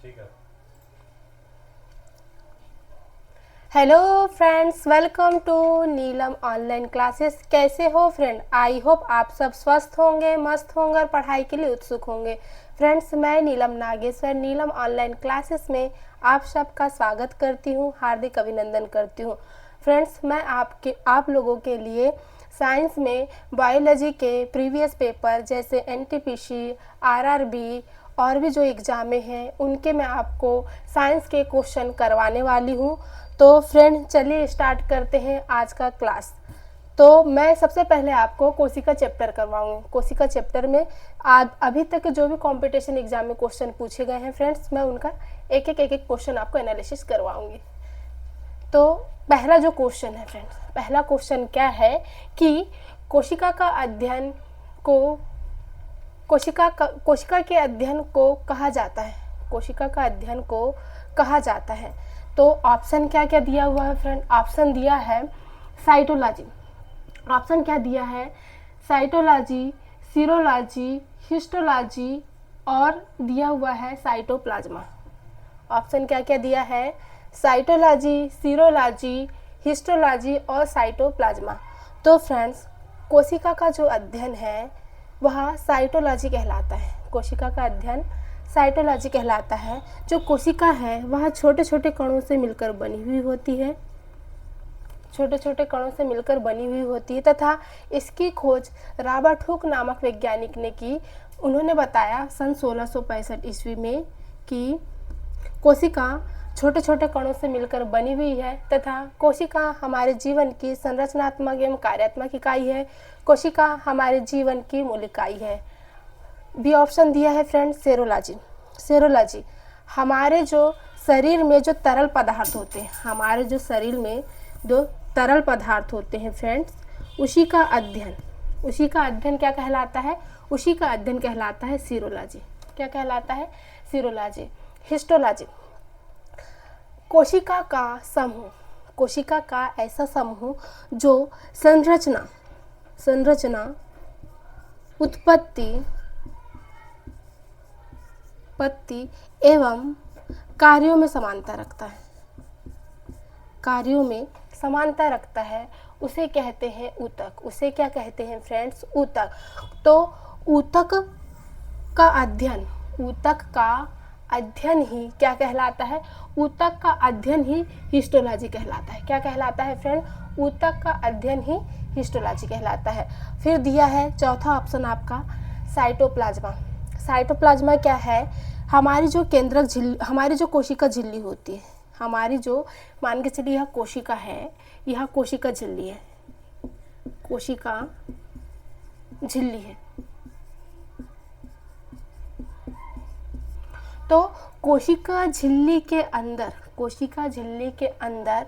ठीक है। Hello friends, welcome to Neelam online classes. कैसे हो फ्रेंड? आई होप आप सब स्वस्थ होंगे, मस्त होंगे और पढ़ाई के लिए उत्सुक होंगे। फ्रेंड्स, मैं नीलम नागेश्वर नीलम ऑनलाइन क्लासेस में आप सबका स्वागत करती हूँ, हार्दिक अभिनंदन करती हूँ। फ्रेंड्स, मैं आप लोगों के लिए साइंस में बायोलॉजी के प्रीवियस पेपर जैसे एनटीपीसी, आरआरबी और भी जो एग्ज़ामें हैं उनके मैं आपको साइंस के क्वेश्चन करवाने वाली हूँ। तो फ्रेंड, चलिए स्टार्ट करते हैं आज का क्लास। तो मैं सबसे पहले आपको कोशिका चैप्टर करवाऊंगी। कोशिका चैप्टर में अभी तक जो भी कंपटीशन एग्जाम में क्वेश्चन पूछे गए हैं फ्रेंड्स, मैं उनका एक एक क्वेश्चन आपको एनालिसिस करवाऊंगी। तो पहला जो क्वेश्चन है फ्रेंड्स, पहला क्वेश्चन क्या है कि कोशिका का अध्ययन को कोशिका के अध्ययन को कहा जाता है। कोशिका का अध्ययन को कहा जाता है। तो ऑप्शन क्या क्या दिया हुआ है फ्रेंड? ऑप्शन दिया है साइटोलॉजी। ऑप्शन क्या दिया है? साइटोलॉजी, सीरोलॉजी, हिस्टोलॉजी और दिया हुआ है साइटोप्लाज्मा। ऑप्शन क्या क्या दिया है? साइटोलॉजी, सीरोलॉजी, हिस्टोलॉजी और साइटोप्लाज्मा। तो फ्रेंड्स, कोशिका का जो अध्ययन है वह साइटोलॉजी कहलाता है। कोशिका का अध्ययन साइटोलॉजी कहलाता है। जो कोशिका है वह छोटे छोटे कणों से मिलकर बनी हुई होती है, छोटे छोटे कणों से मिलकर बनी हुई होती है तथा इसकी खोज रॉबर्ट हुक नामक वैज्ञानिक ने की। उन्होंने बताया सन 1665 ईस्वी में कि कोशिका छोटे छोटे कणों से मिलकर बनी हुई है तथा कोशिका हमारे जीवन की संरचनात्मक एवं कार्यात्मक इकाई है। कोशिका हमारे जीवन की मूल इकाई है। बी ऑप्शन दिया है फ्रेंड, सेरोलॉजी। सेरोलॉजी हमारे जो शरीर में जो तरल पदार्थ होते हैं, हमारे जो शरीर में जो तरल पदार्थ होते हैं फ्रेंड्स, उसी का अध्ययन क्या कहलाता है? उसी का अध्ययन कहलाता है सीरोलॉजी। क्या कहलाता है? सीरोलॉजी। हिस्टोलॉजी कोशिका का समूह, कोशिका का ऐसा समूह जो संरचना, उत्पत्ति एवं कार्यों में समानता रखता है, कार्यों में समानता रखता है, उसे कहते हैं ऊतक। उसे क्या कहते हैं फ्रेंड्स? ऊतक। तो ऊतक का अध्ययन ही क्या कहलाता है? ऊतक का अध्ययन ही हिस्टोलॉजी कहलाता है। क्या कहलाता है फ्रेंड? ऊतक का अध्ययन ही हिस्टोलॉजी कहलाता है। फिर दिया है चौथा ऑप्शन आपका साइटोप्लाज्मा। साइटोप्लाज्मा क्या है? हमारी जो केंद्रक झिल्ली, हमारी जो कोशिका झिल्ली होती है, हमारी जो मान के चलिए यह कोशिका है, यह कोशिका झिल्ली है, कोशिका झिल्ली है। तो कोशिका झिल्ली के अंदर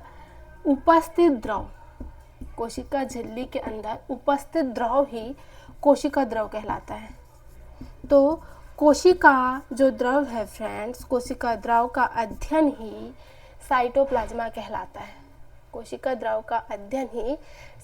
उपस्थित द्रव, कोशिका झिल्ली के अंदर उपस्थित द्रव ही कोशिका द्रव कहलाता है। तो कोशिका जो द्रव है फ्रेंड्स, कोशिका द्रव का अध्ययन ही साइटोप्लाज्मा कहलाता है। कोशिका द्रव का अध्ययन ही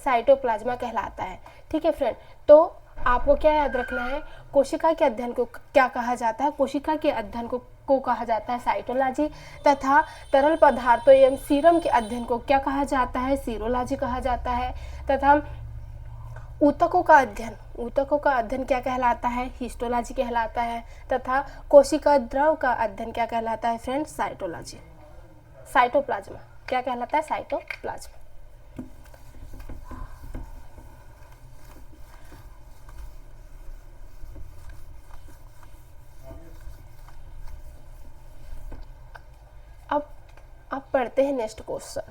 साइटोप्लाज्मा कहलाता है। ठीक है फ्रेंड, तो आपको क्या याद रखना है? कोशिका के अध्ययन को क्या कहा जाता है? कोशिका के अध्ययन को कहा जाता है साइटोलॉजी तथा तरल पदार्थों एवं सीरम के अध्ययन को क्या कहा जाता है? सीरोलॉजी कहा जाता है। तथा ऊतकों का अध्ययन क्या कहलाता है? हिस्टोलॉजी कहलाता है। तथा कोशिका द्रव का अध्ययन क्या कहलाता है फ्रेंड्स? साइटोलॉजी। साइटोप्लाज्मा क्या कहलाता है? साइटोप्लाज्मा। अब पढ़ते हैं नेक्स्ट क्वेश्चन।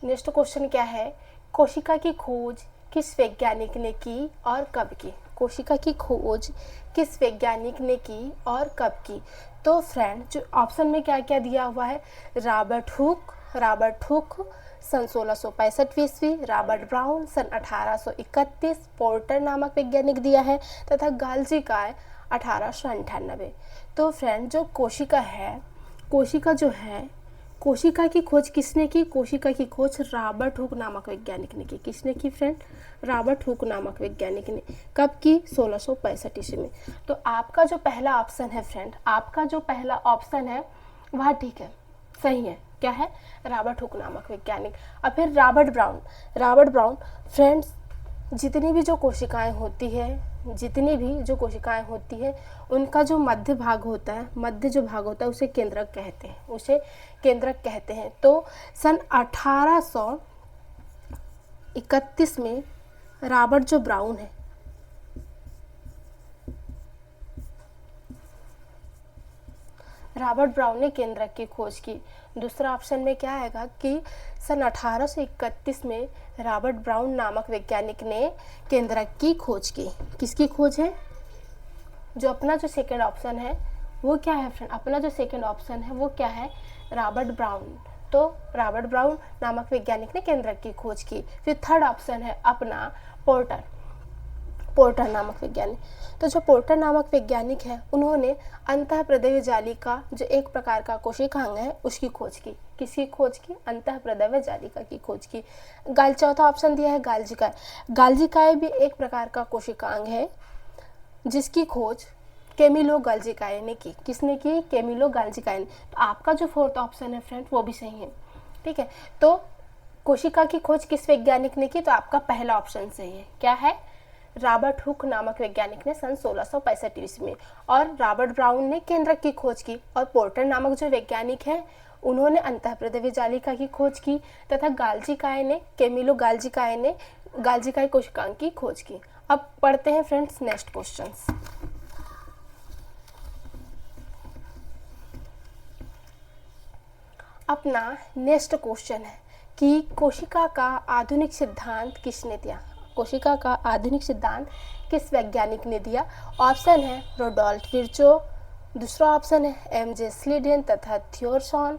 नेक्स्ट क्वेश्चन क्या है? कोशिका की खोज किस वैज्ञानिक ने की और कब की? कोशिका की खोज किस वैज्ञानिक ने की और कब की? तो फ्रेंड, जो ऑप्शन में क्या क्या दिया हुआ है? रॉबर्ट हुक सन 1665 ईस्वी, रॉबर्ट ब्राउन सन 1831, पोर्टर नामक वैज्ञानिक दिया है तथा गाल्जी का 1898। तो फ्रेंड, जो कोशिका है, कोशिका जो है कोशिका की खोज किसने की? कोशिका की खोज रॉबर्ट हुक नामक वैज्ञानिक ने की। किसने की फ्रेंड? रॉबर्ट हुक नामक वैज्ञानिक ने। कब की? 1665 ईस्वी में। तो आपका जो पहला ऑप्शन है फ्रेंड, आपका जो पहला ऑप्शन है वह ठीक है, सही है। क्या है? रॉबर्ट हुक नामक वैज्ञानिक। और फिर Robert brown. Robert brown friends, जितनी भी जो कोशिकाएं होती है, जितनी भी जो कोशिकाएं होती है, उनका जो मध्य भाग होता है, मध्य जो भाग होता है उसे केंद्रक कहते हैं, उसे केंद्रक कहते हैं। तो सन 1831 में रॉबर्ट जो ब्राउन है, रॉबर्ट ब्राउन ने केंद्रक की खोज की। दूसरा ऑप्शन में क्या आएगा कि सन 1831 में रॉबर्ट ब्राउन नामक वैज्ञानिक ने केंद्रक की खोज की। किसकी खोज है? जो अपना जो सेकंड ऑप्शन है वो क्या है फ्रेंड? अपना जो सेकंड ऑप्शन है वो क्या है? Robert brown. तो रॉबर्ट ब्राउन नामक वैज्ञानिक ने केंद्रक की खोज की। फिर थर्ड ऑप्शन है अपना पोर्टर, पोर्टर नामक वैज्ञानिक। तो जो पोर्टर नामक वैज्ञानिक है, उन्होंने अंतःप्रदैवीय जालिका जो एक प्रकार का कोशिकांग है उसकी खोज की। किसकी खोज की? अंतःप्रदैवीय जालिका की खोज की। चौथा ऑप्शन दिया है गाल्जिकाय। गाल्जिकाय भी एक प्रकार का कोशिकांग है जिसकी खोज कैमिलो गाल्जिकाय ने की। किसने की? कैमिलो गाल्जिकाय ने। तो आपका जो फोर्थ ऑप्शन है फ्रेंड वो भी सही है। ठीक है, तो कोशिका की खोज किस वैज्ञानिक ने की? तो आपका पहला ऑप्शन सही है। क्या है? रॉबर्ट हुक नामक वैज्ञानिक ने सन 1665 ईस्वी में। और रॉबर्ट ब्राउन ने केंद्रक की खोज की। और पोर्टर नामक जो वैज्ञानिक है उन्होंने अंतःप्रदैवीय जालिका की खोज की। तथा गाल्जिकाय ने, कैमिलो गाल्जिकाय ने गाल्जिकाय कोशिकांग की खोज की। अब पढ़ते हैं फ्रेंड्स नेक्स्ट क्वेश्चंस। अपना नेक्स्ट क्वेश्चन है कि कोशिका का आधुनिक सिद्धांत किसने दिया? कोशिका का आधुनिक सिद्धांत किस वैज्ञानिक ने दिया? ऑप्शन है रोडोल्फ विर्चो, दूसरा ऑप्शन है एमजे स्लीडेन तथा थियोरसन,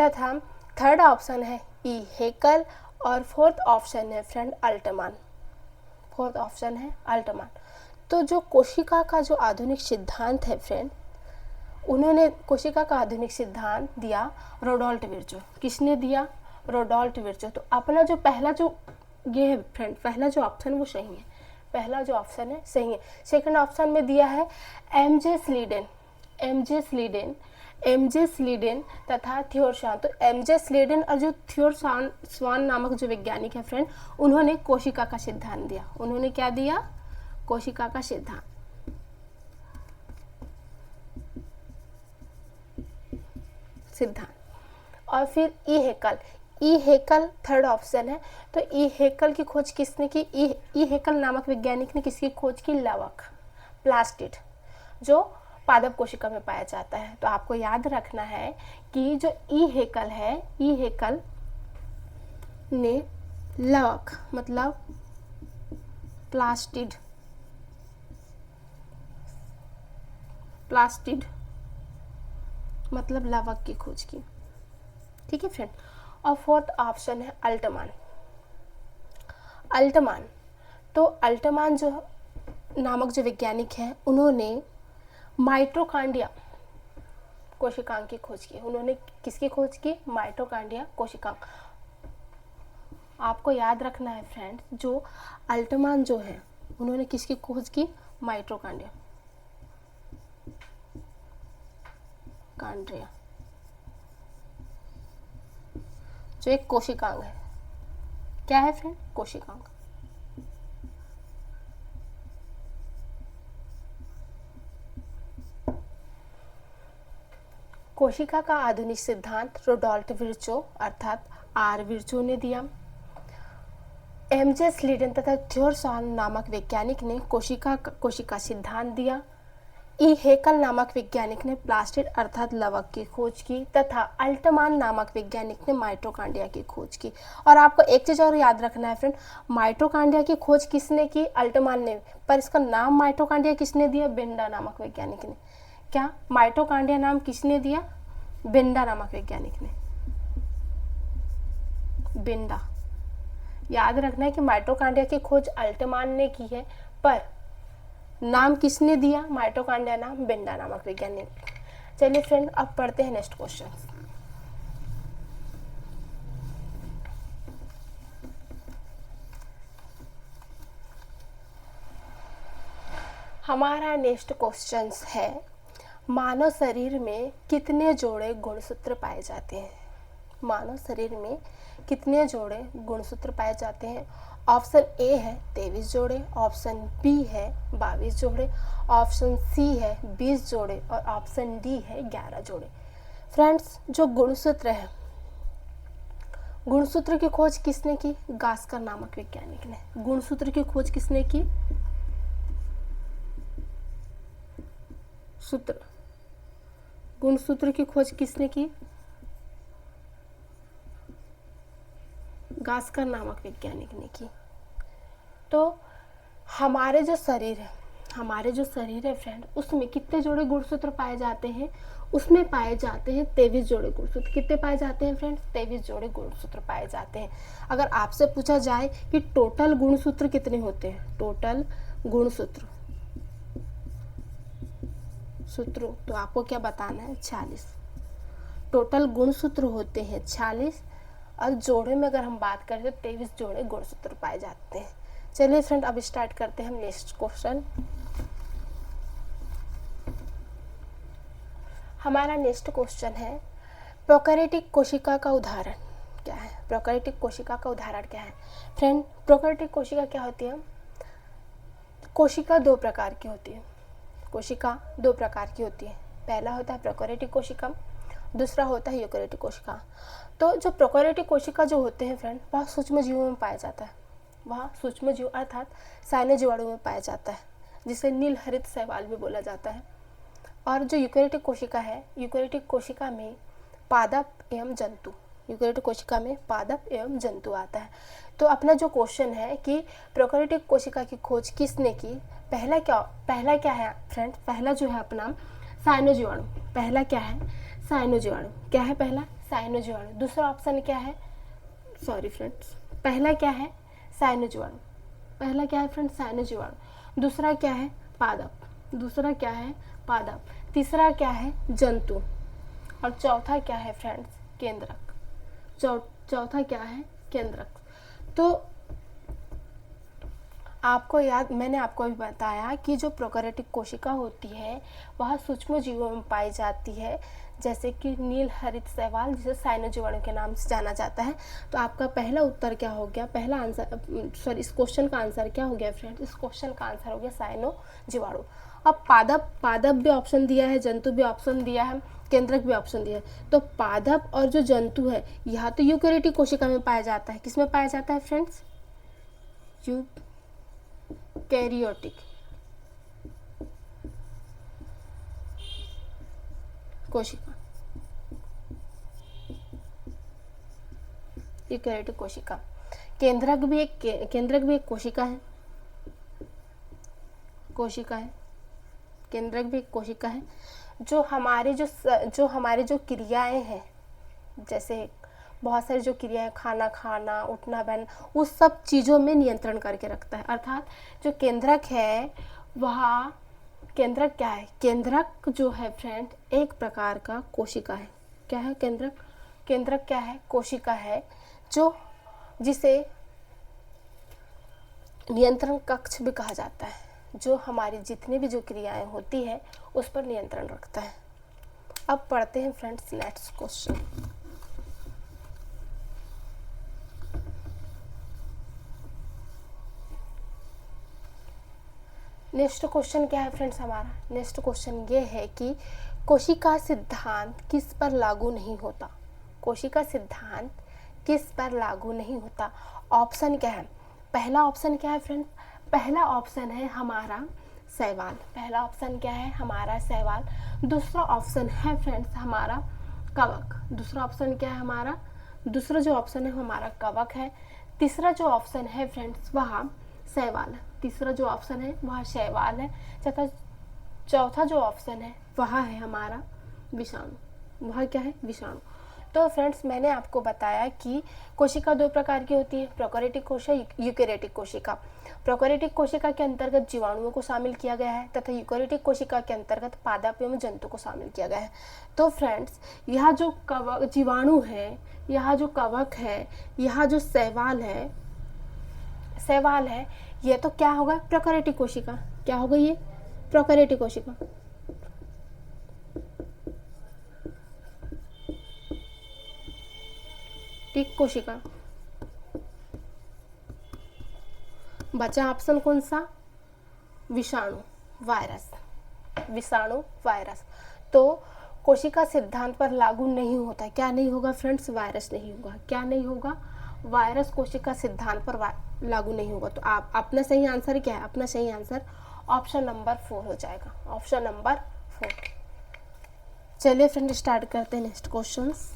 तथा थर्ड ऑप्शन है ई हेकल, और फोर्थ ऑप्शन है फ्रेंड अल्टमान। फोर्थ ऑप्शन है अल्टमान। तो जो कोशिका का जो आधुनिक सिद्धांत है फ्रेंड, उन्होंने कोशिका का आधुनिक सिद्धांत दिया रोडोल्फ विर्चो। किसने दिया? रोडोल्फ विर्चो। तो अपना जो पहला जो ये है फ्रेंड, पहला जो ऑप्शन वो सही है, पहला जो ऑप्शन है सही है। सेकंड ऑप्शन में दिया है एमजे स्लीडेन, एमजे स्लीडेन, एमजे स्लीडेन तथा थियोरसन। तो एमजे स्लीडेन और जो थियोरसन स्वान नामक जो वैज्ञानिक है फ्रेंड, उन्होंने कोशिका का सिद्धांत दिया। उन्होंने क्या दिया? कोशिका का सिद्धांत। और फिर ई हेकल, ई हेकल थर्ड ऑप्शन है। तो ई हेकल की खोज किसने की? ई हेकल नामक वैज्ञानिक ने किसकी खोज की? लवक, प्लास्टिड, जो पादप कोशिका में पाया जाता है। तो आपको याद रखना है कि जो ई हेकल है, ई हेकल ने लवक मतलब प्लास्टिड, प्लास्टिड मतलब लवक की खोज की। ठीक है फ्रेंड। और फोर्थ ऑप्शन है अल्टमान, अल्टमान। तो अल्टमान जो नामक जो वैज्ञानिक है, उन्होंने माइटोकांड्रिया कोशिकांग की खोज की। उन्होंने किसकी खोज की? माइटोकांड्रिया कोशिकांग। आपको याद रखना है फ्रेंड, जो अल्टमान जो है उन्होंने किसकी खोज की? माइटोकांड्रिया, कांड्रिया जो एक कोशिकांग है। क्या है फ्रेंड? कोशिकांग। कोशिका का आधुनिक सिद्धांत रोडोल्फ विर्चो अर्थात आर विर्चो ने दिया। एमजे स्लीडन तथा थियोरसन नामक वैज्ञानिक ने कोशिका सिद्धांत दिया। ई हेकल नामक वैज्ञानिक ने प्लास्टिड अर्थात लवक की खोज की। तथा अल्टमान नामक वैज्ञानिक ने माइटोकांड्रिया की खोज की। और आपको एक चीज़ और याद रखना है फ्रेंड, माइटोकांड्रिया की खोज किसने की? अल्टमान ने। पर इसका नाम माइटोकांड्रिया किसने दिया? बेंडा नामक वैज्ञानिक ने। क्या माइटोकांड्रिया नाम किसने दिया? बेंडा नामक वैज्ञानिक ने। बेंडा। याद रखना है कि माइटोकांड्रिया की खोज अल्टमान ने की है, पर नाम किसने दिया? माइटोकांड्रिया नाम बेंडा नामक वैज्ञानिक। चलिए फ्रेंड, अब पढ़ते हैं नेक्स्ट क्वेश्चन। हमारा नेक्स्ट क्वेश्चन है, मानव शरीर में कितने जोड़े गुणसूत्र पाए जाते हैं? मानव शरीर में कितने जोड़े गुणसूत्र पाए जाते हैं? ऑप्शन ए है 23 जोड़े, ऑप्शन बी है 22 जोड़े, ऑप्शन सी है 20 जोड़े और ऑप्शन डी है 11 जोड़े। फ्रेंड्स, जो गुणसूत्र है, गुणसूत्र की खोज किसने की? गास्कर नामक वैज्ञानिक ने। गुणसूत्र की खोज किसने की? गुणसूत्र की खोज किसने की? गास्कर नामक वैज्ञानिक ने की। तो हमारे जो शरीर है फ्रेंड, उसमें कितने जोड़े गुणसूत्र पाए जाते हैं? उसमें पाए जाते हैं 23 जोड़े गुणसूत्र। कितने पाए जाते हैं फ्रेंड्स? 23 जोड़े गुणसूत्र पाए जाते हैं। अगर आपसे पूछा जाए कि टोटल गुणसूत्र कितने होते हैं, टोटल गुणसूत्र तो आपको क्या बताना है? 46। टोटल गुणसूत्र होते हैं 46 और जोड़े में अगर हम बात करें तो 23 जोड़े गुणसूत्र पाए जाते हैं। चलिए फ्रेंड, अब स्टार्ट करते हैं हम नेक्स्ट क्वेश्चन। हमारा नेक्स्ट क्वेश्चन है, प्रोकैरियोटिक कोशिका का उदाहरण क्या है? प्रोकैरियोटिक कोशिका का उदाहरण क्या है? फ्रेंड, प्रोकैरियोटिक कोशिका क्या होती है? कोशिका दो प्रकार की होती है। कोशिका दो प्रकार की होती है। पहला होता है प्रोकैरियोटिक कोशिका, दूसरा होता है यूकैरियोटिक कोशिका। तो जो प्रोकैरियोटिक कोशिका जो होते हैं फ्रेंड, वह सूक्ष्म जीवों में पाया जाता है। वह सूक्ष्म जीव अर्थात साइनो जीवाणु में पाया जाता है, जिसे नील हरित शैवाल भी बोला जाता है। और जो यूकैरियोटिक कोशिका है, यूकैरियोटिक कोशिका में पादप एवं जंतु, यूकैरियोटिक कोशिका में पादप एवं जंतु आता है। तो अपना जो क्वेश्चन है कि प्रोकैरियोटिक कोशिका की खोज किसने की? पहला क्या है फ्रेंड? पहला जो है अपना साइनो जीवाणु। पहला क्या है? साइनो जीवाणु। क्या है पहला? साइनो जीवाणु। दूसरा ऑप्शन क्या है? सॉरी फ्रेंड्स, पहला क्या है? साइनो जीवाणु। पहला क्या है फ्रेंड्स? साइनो जीवाणु। दूसरा क्या है? पादप। दूसरा क्या है? पादप। तीसरा क्या है? जंतु। और चौथा क्या है फ्रेंड्स? केंद्रक। चौथा क्या है? केंद्रक। तो मैंने आपको अभी बताया कि जो प्रोकैरियोटिक कोशिका होती है वह सूक्ष्म जीवों में पाई जाती है, जैसे कि नील हरित शैवाल, जिसे साइनो जीवाणु के नाम से जाना जाता है। तो आपका पहला उत्तर क्या हो गया? पहला आंसर, इस क्वेश्चन का आंसर क्या हो गया फ्रेंड? इस क्वेश्चन का आंसर हो गया साइनो जीवाणु। अब पादप भी ऑप्शन दिया है, जंतु भी ऑप्शन दिया है, केंद्रक भी ऑप्शन दिया है। तो पादप और जो जंतु है यह तो यूकैरियोटिक कोशिका में पाया जाता है। किसमें पाया जाता है फ्रेंड्स? यूकैरियोटिक कोशिका, यूकैरियोटिक कोशिका। केंद्रक भी एक कोशिका है। केंद्रक भी एक कोशिका है जो हमारे जो क्रियाएं हैं, जैसे बहुत सारी जो क्रियाएं, खाना खाना, उठना बहना, उस सब चीज़ों में नियंत्रण करके रखता है। अर्थात जो केंद्रक है वह, केंद्रक क्या है? केंद्रक जो है फ्रेंड एक प्रकार का कोशिका है। क्या है केंद्रक? केंद्रक क्या है? कोशिका है जिसे नियंत्रण कक्ष भी कहा जाता है, जो हमारी जितनी भी जो क्रियाएं होती है उस पर नियंत्रण रखता है। अब पढ़ते हैं friends next question. Next question क्या है फ्रेंड्स हमारा? नेक्स्ट क्वेश्चन ये है कि कोशिका सिद्धांत किस पर लागू नहीं होता? कोशिका सिद्धांत किस पर लागू नहीं होता? ऑप्शन क्या है? पहला ऑप्शन क्या है फ्रेंड्स? पहला ऑप्शन है हमारा शैवाल। पहला ऑप्शन क्या है? हमारा शैवाल। दूसरा ऑप्शन है फ्रेंड्स हमारा कवक। दूसरा ऑप्शन क्या है हमारा? दूसरा जो ऑप्शन है हमारा कवक है। तीसरा जो ऑप्शन है फ्रेंड्स वह शैवाल है। तीसरा जो ऑप्शन है वह शैवाल है। चौथा जो ऑप्शन है वह है हमारा विषाणु। वह क्या है? विषाणु। तो फ्रेंड्स, मैंने आपको बताया कि कोशिका दो प्रकार की होती है, प्रोकैरियोटिक कोशिका, यूकैरियोटिक कोशिका। प्रोकैरियोटिक कोशिका के अंतर्गत जीवाणुओं को शामिल किया गया है तथा यूकैरियोटिक कोशिका के अंतर्गत पादप एवं जंतु को शामिल किया गया है। तो फ्रेंड्स, यह जो जीवाणु है, यह जो कवक है, यह जो शैवाल है, ये तो क्या होगा? प्रोकैरियोटिक कोशिका। क्या होगा ये? प्रोकैरियोटिक कोशिका, टिक कोशिका। बचा ऑप्शन कौन सा, विषाणु, वायरस, विषाणु वायरस। तो कोशिका सिद्धांत पर लागू नहीं होता, क्या नहीं होगा फ्रेंड्स, वायरस नहीं होगा, क्या नहीं होगा, वायरस कोशिका सिद्धांत पर लागू नहीं होगा। तो आप अपना सही आंसर क्या है, अपना सही आंसर ऑप्शन नंबर 4 हो जाएगा, ऑप्शन नंबर 4। चलिए फ्रेंड स्टार्ट करते हैं नेक्स्ट क्वेश्चंस।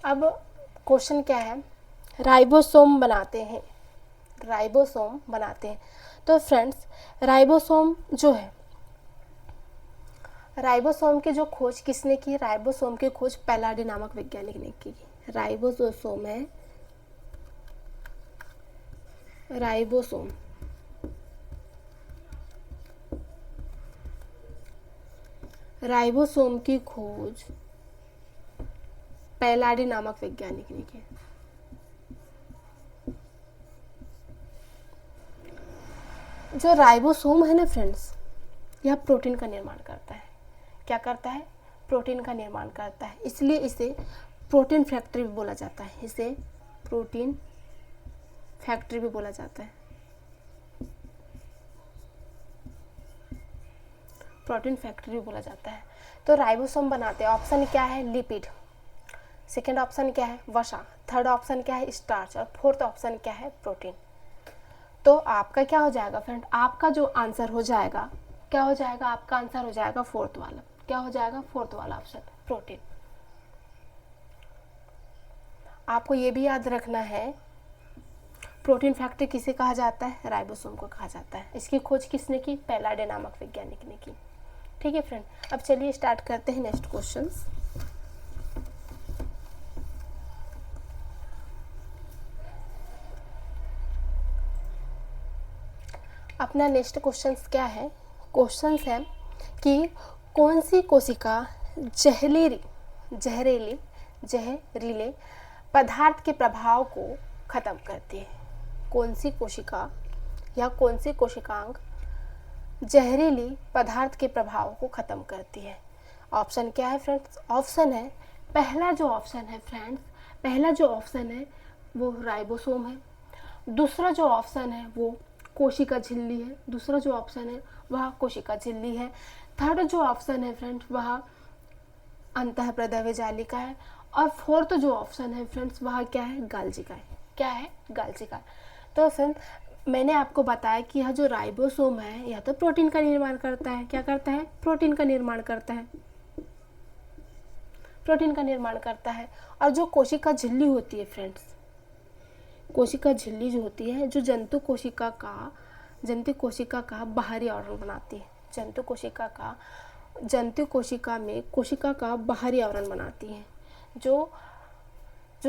अब क्वेश्चन क्या है, राइबोसोम बनाते हैं, राइबोसोम बनाते हैं। तो फ्रेंड्स राइबोसोम जो है, राइबोसोम की जो खोज किसने की, राइबोसोम की खोज पैलाडी नामक वैज्ञानिक ने की। राइबोसोम है, राइबोसोम, राइबोसोम की खोज पैलाडी नामक वैज्ञानिक ने की। जो राइबोसोम है ना फ्रेंड्स, यह प्रोटीन का निर्माण करता है। क्या करता है, प्रोटीन का निर्माण करता है, इसलिए इसे प्रोटीन फैक्ट्री भी बोला जाता है, इसे प्रोटीन फैक्ट्री भी बोला जाता है, प्रोटीन फैक्ट्री भी बोला जाता है। तो राइबोसोम बनाते हैं, ऑप्शन क्या है, लिपिड, सेकेंड ऑप्शन क्या है, वसा, थर्ड ऑप्शन क्या है, स्टार्च, और फोर्थ ऑप्शन क्या है, प्रोटीन। तो आपका क्या हो जाएगा फ्रेंड, आपका जो आंसर हो जाएगा, क्या हो जाएगा, आपका आंसर हो जाएगा फोर्थ वाला, क्या हो जाएगा, फोर्थ वाला ऑप्शन, प्रोटीन। आपको ये भी याद रखना है, प्रोटीन फैक्ट्री किसे कहा जाता है, राइबोसोम को कहा जाता है। इसकी खोज किसने की, पैलाडे नामक वैज्ञानिक ने की। ठीक है फ्रेंड, अब चलिए स्टार्ट करते हैं नेक्स्ट क्वेश्चंस। अपना नेक्स्ट क्वेश्चंस क्या है, क्वेश्चंस है कि कौन सी कोशिका जहरीले पदार्थ के प्रभाव को खत्म करती है। कौन सी कोशिका या कौन सी कोशिकांग जहरीली पदार्थ के प्रभाव को खत्म करती है। ऑप्शन क्या है फ्रेंड्स, ऑप्शन है, पहला जो ऑप्शन है फ्रेंड्स, पहला जो ऑप्शन है वो राइबोसोम है, दूसरा जो ऑप्शन है वो कोशिका झिल्ली है, दूसरा जो ऑप्शन है वह कोशिका झिल्ली है, थर्ड जो ऑप्शन है फ्रेंड्स वह अंतःप्रदव्य जालिका है, और फोर्थ जो ऑप्शन है फ्रेंड्स वह क्या है, गाल्जिका है। क्या है, गाल्जिका। तो फ्रेंड्स मैंने आपको बताया कि यह जो राइबोसोम है यह तो प्रोटीन का निर्माण करता है, क्या करता है, प्रोटीन का निर्माण करता है, प्रोटीन का निर्माण करता है। और जो कोशिका झिल्ली होती है फ्रेंड्स, कोशिका झिल्ली जो होती है, जो जंतु कोशिका का बाहरी आवरण बनाती है, जंतु कोशिका में कोशिका का बाहरी आवरण बनाती है, जो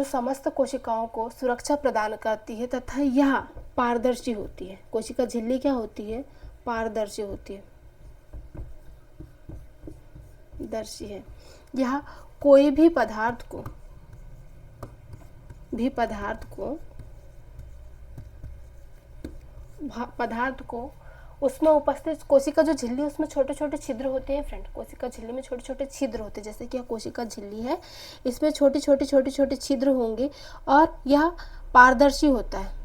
समस्त कोशिकाओं को सुरक्षा प्रदान करती है तथा यह पारदर्शी होती है। कोशिका झिल्ली क्या होती है, पारदर्शी होती है, दर्शी है। यह कोई भी पदार्थ को उसमें उपस्थित, कोशिका जो झिल्ली उसमें छोटे छोटे छिद्र होते हैं फ्रेंड, कोशिका झिल्ली में छोटे छोटे छिद्र होते हैं, जैसे कि यह कोशिका झिल्ली है, इसमें छोटे छोटे छिद्र होंगे और यह पारदर्शी होता है,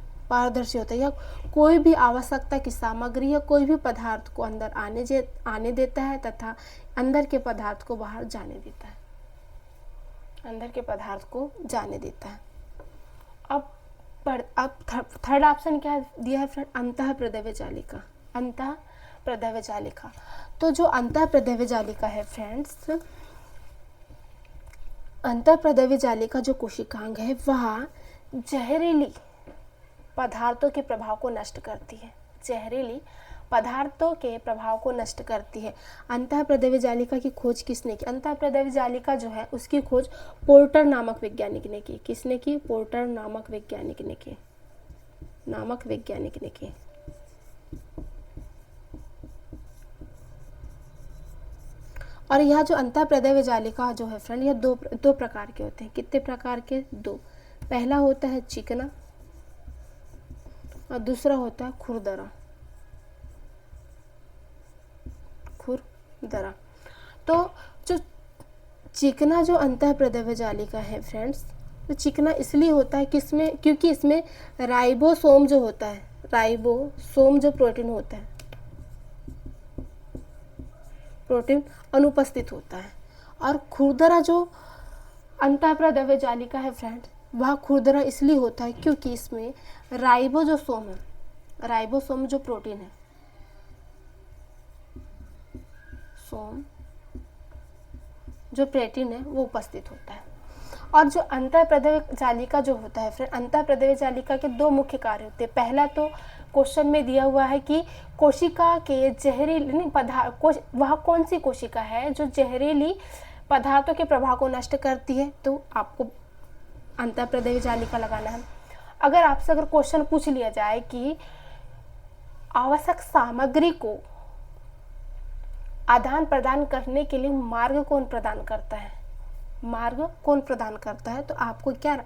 यह कोई भी आवश्यकता की सामग्री या कोई भी पदार्थ को अंदर आने देता है तथा अंदर के पदार्थ को बाहर जाने देता है, अंदर के पदार्थ को जाने देता है। अब थर्ड ऑप्शन क्या दिया है फ्रेंड, अंतःप्रदव्य जालिका, अंतःप्रदव्य जालिका। तो जो अंतःप्रदव्य जालिका है फ्रेंड्स, अंतःप्रदव्य जालिका जो कोशिकांग है वह जहरीली पदार्थों के प्रभाव को नष्ट करती है, जहरीली पदार्थों के प्रभाव को नष्ट करती है। अंतःप्रदव्य जालिका की खोज किसने की, अंतःप्रदव्य जालिका जो है उसकी खोज पोर्टर नामक वैज्ञानिक ने की। किसने की, पोर्टर नामक वैज्ञानिक ने की। और यह जो अंतःप्रदव्य जालिका जो है फ्रेंड, यह दो प्रकार के होते हैं। कितने प्रकार के, दो। पहला होता है चिकना, और दूसरा होता है खुरदरा। खुरदरा। तो जो चिकना जो अंतःप्रद्रव्य जालिका है फ्रेंड्स, तो चिकना इसलिए होता है किसमें, क्योंकि इसमें राइबोसोम जो होता है, राइबोसोम जो प्रोटीन होता है, प्रोटीन अनुपस्थित होता है। और खुरदरा जो अंतःप्रद्रव्य जालिका है फ्रेंड्स, वह खुरदरा इसलिए होता है क्योंकि इसमें राइबोसोम है, राइबोसोम जो प्रोटीन है, सोम जो प्रोटीन है वो उपस्थित होता है। और जो अंतःप्रद्रव्य जालिका जो होता है फ्रेंड, अंतःप्रद्रव्य जालिका के दो मुख्य कार्य होते हैं। पहला तो क्वेश्चन में दिया हुआ है कि कोशिका के जहरीली पदार्थ, वह कौन सी कोशिका है जो जहरीली पदार्थों के प्रभाव को नष्ट करती है, तो आपको अंतःप्रद्रव्य जालिका लगाना है। अगर आपसे अगर क्वेश्चन पूछ लिया जाए कि आवश्यक सामग्री को आदान प्रदान करने के लिए मार्ग कौन प्रदान करता है, मार्ग कौन प्रदान करता है, तो आपको क्या